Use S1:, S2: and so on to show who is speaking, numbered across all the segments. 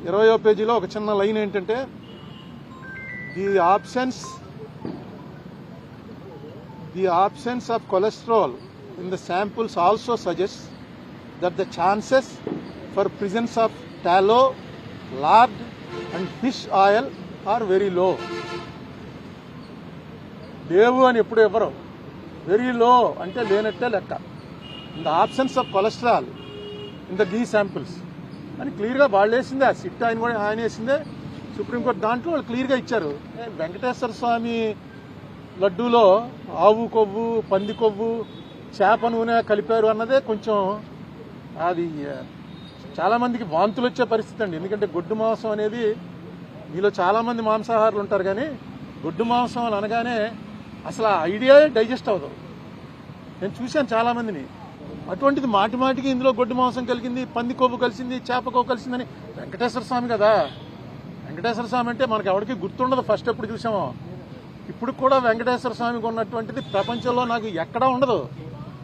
S1: 20వ పేజీలో ఒక చిన్న లైన్ ఏంటంటే the absence of cholesterol in the samples also suggests that the chances for presence of tallow, lard and fish oil are very low. లేవు అని ఎప్పుడు ఎవరు వెరీ లో అంటే లేనట్టే లెక్క. In the absence of cholesterol in the ghee samples అని క్లియర్గా వాళ్ళు వేసిందే. ఆ సిట్ ఆయన కూడా ఆయన వేసిందే. సుప్రీంకోర్టు దాంట్లో వాళ్ళు క్లియర్గా ఇచ్చారు. వెంకటేశ్వర స్వామి లడ్డూలో ఆవు కొవ్వు, పంది కొవ్వు, చేప నూనె కలిపారు అన్నదే కొంచెం అది చాలామందికి వాంతులు వచ్చే పరిస్థితి అండి. ఎందుకంటే గొడ్డు మాంసం అనేది మీలో చాలామంది మాంసాహారులు ఉంటారు, కానీ గొడ్డు మాంసం అని అనగానే అసలు ఆ ఐడియా డైజెస్ట్ అవ్వదు. నేను చూశాను చాలామందిని. అటువంటిది మాటి మాటికి ఇందులో గొడ్డు మాంసం కలిగింది, పంది కొవ్వు కలిసింది, చేప కొవ్వు కలిసిందని. వెంకటేశ్వర స్వామి కదా, వెంకటేశ్వర స్వామి అంటే మనకు ఎవరికి గుర్తుండదు. ఫస్ట్ ఎప్పుడు చూసామో ఇప్పుడు కూడా వెంకటేశ్వర స్వామికి ఉన్నటువంటిది ప్రపంచంలో నాకు ఎక్కడా ఉండదు.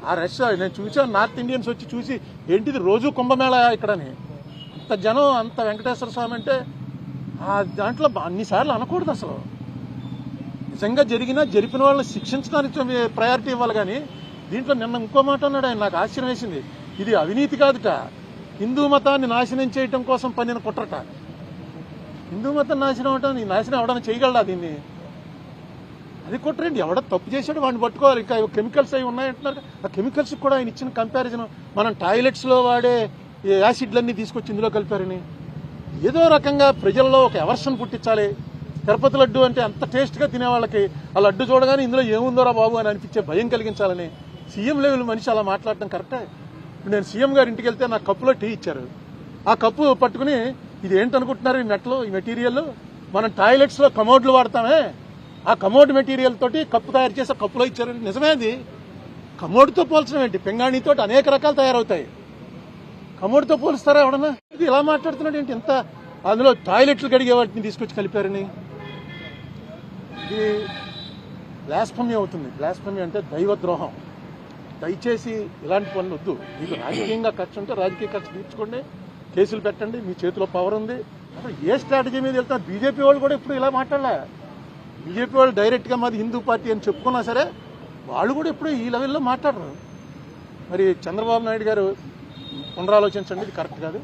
S1: ఆ రష్ నేను చూసాను. నార్త్ ఇండియన్స్ వచ్చి చూసి ఏంటిది రోజు కుంభమేళ ఇక్కడని. అంత జనం, అంత వెంకటేశ్వర స్వామి అంటే ఆ దాంట్లో అన్నిసార్లు అనకూడదు. అసలు నిజంగా జరిపిన వాళ్ళని శిక్షించడానికి ప్రయారిటీ ఇవ్వాలి. కానీ దీంట్లో నిన్న ఇంకో మాట అన్నాడు ఆయన, నాకు ఆశ్చర్యం వేసింది. ఇది అవినీతి కాదుట, హిందూ మతాన్ని నాశనం చేయటం కోసం పన్నిన కుట్రట. హిందూ మతం నాశనం అవటం, నాశనం ఎవడన్నా చేయగలడా దీన్ని? అది కుట్రండి. ఎవడ తప్పు చేశాడు వాడిని పట్టుకోవాలి. ఇంకా కెమికల్స్ అవి ఉన్నాయంటున్నారు. ఆ కెమికల్స్ కూడా ఆయన ఇచ్చిన కంపారిజన్, మనం టాయిలెట్స్లో వాడే యాసిడ్లన్నీ తీసుకొచ్చి ఇందులో కలిపారని ఏదో రకంగా ప్రజల్లో ఒక ఎవర్షన్ పుట్టించాలి. తిరుపతి లడ్డు అంటే అంత టేస్ట్గా తినేవాళ్ళకి ఆ లడ్డు చూడగానే ఇందులో ఏముందోరా బాబు అని అనిపించే భయం కలిగించాలని సీఎం లెవెల్ మనిషి అలా మాట్లాడటం కరెక్టే. ఇప్పుడు నేను సీఎం గారి ఇంటికి వెళ్తే నాకు కప్పులో టీ ఇచ్చారు. ఆ కప్పు పట్టుకుని ఇది ఏంటనుకుంటున్నారు ఈ మెట్లు, ఈ మెటీరియల్ మనం టాయిలెట్స్లో కమోడ్లు వాడతామే, ఆ కమోడ్ మెటీరియల్ తోటి కప్పు తయారు చేసి కప్పులో ఇచ్చారు. నిజమే, అది కమోడ్తో పోల్చడం ఏంటి? పింగాణితో అనేక రకాలు తయారవుతాయి, కమోడ్తో పోలుస్తారా ఎవడన్నా? ఇది ఇలా మాట్లాడుతున్నాడు ఏంటి? ఇంత అందులో టాయిలెట్లు కడిగే వాటిని తీసుకొచ్చి కలిపారని. ఇది బ్లాస్ఫమీ అవుతుంది. బ్లాస్ఫమీ అంటే దైవద్రోహం. దయచేసి ఇలాంటి పనులు వద్దు. మీకు రాజకీయంగా ఖర్చు ఉంటే రాజకీయ ఖర్చు తీర్చుకోండి, కేసులు పెట్టండి, మీ చేతిలో పవర్ ఉంది. అసలు ఏ స్ట్రాటజీ మీద వెళ్తున్నారు? బీజేపీ వాళ్ళు కూడా ఇప్పుడు ఇలా మాట్లాడలే. బీజేపీ వాళ్ళు డైరెక్ట్గా మాది హిందూ పార్టీ అని చెప్పుకున్నా సరే వాళ్ళు కూడా ఎప్పుడు ఈ లెవెల్లో మాట్లాడరు. మరి చంద్రబాబు నాయుడు గారు పునరాలోచించండి, ఇది కరెక్ట్ కాదు.